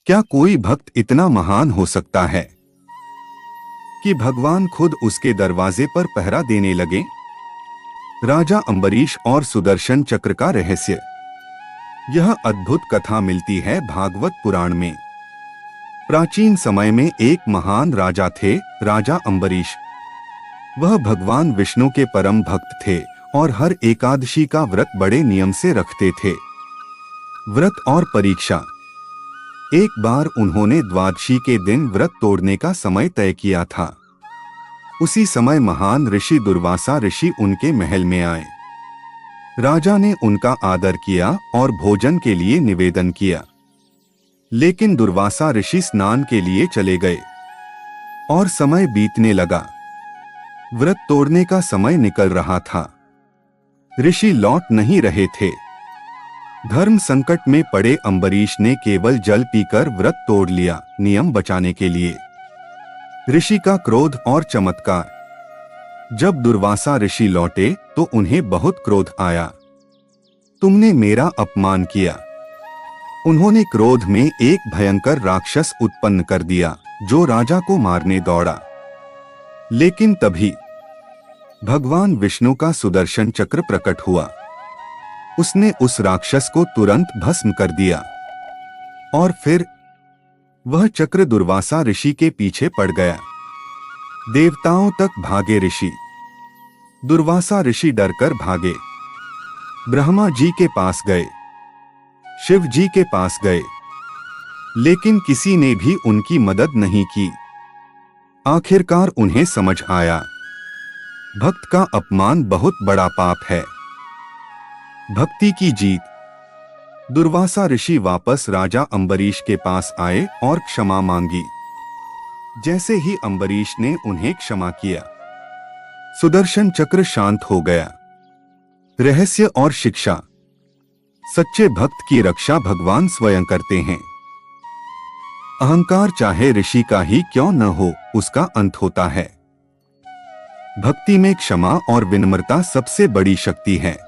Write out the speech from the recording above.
क्या कोई भक्त इतना महान हो सकता है कि भगवान खुद उसके दरवाजे पर पहरा देने लगे? राजा अंबरीश और सुदर्शन चक्र का रहस्य। यह अद्भुत कथा मिलती है भागवत पुराण में। प्राचीन समय में एक महान राजा थे, राजा अंबरीश। वह भगवान विष्णु के परम भक्त थे और हर एकादशी का व्रत बड़े नियम से रखते थे। व्रत और परीक्षा। एक बार उन्होंने द्वादशी के दिन व्रत तोड़ने का समय तय किया था। उसी समय महान ऋषि दुर्वासा ऋषि उनके महल में आए। राजा ने उनका आदर किया और भोजन के लिए निवेदन किया, लेकिन दुर्वासा ऋषि स्नान के लिए चले गए और समय बीतने लगा। व्रत तोड़ने का समय निकल रहा था। ऋषि लौट नहीं रहे थे। धर्म संकट में पड़े अंबरीश ने केवल जल पीकर व्रत तोड़ लिया, नियम बचाने के लिए। ऋषि का क्रोध और चमत्कार। जब दुर्वासा ऋषि लौटे तो उन्हें बहुत क्रोध आया। तुमने मेरा अपमान किया। उन्होंने क्रोध में एक भयंकर राक्षस उत्पन्न कर दिया जो राजा को मारने दौड़ा। लेकिन तभी भगवान विष्णु का सुदर्शन चक्र प्रकट हुआ। उसने उस राक्षस को तुरंत भस्म कर दिया और फिर वह चक्र दुर्वासा ऋषि के पीछे पड़ गया। देवताओं तक भागे ऋषि। दुर्वासा ऋषि डरकर भागे। ब्रह्मा जी के पास गए, शिव जी के पास गए, लेकिन किसी ने भी उनकी मदद नहीं की। आखिरकार उन्हें समझ आया, भक्त का अपमान बहुत बड़ा पाप है। भक्ति की जीत। दुर्वासा ऋषि वापस राजा अंबरीश के पास आए और क्षमा मांगी। जैसे ही अंबरीश ने उन्हें क्षमा किया, सुदर्शन चक्र शांत हो गया। रहस्य और शिक्षा। सच्चे भक्त की रक्षा भगवान स्वयं करते हैं। अहंकार चाहे ऋषि का ही क्यों न हो, उसका अंत होता है। भक्ति में क्षमा और विनम्रता सबसे बड़ी शक्ति है।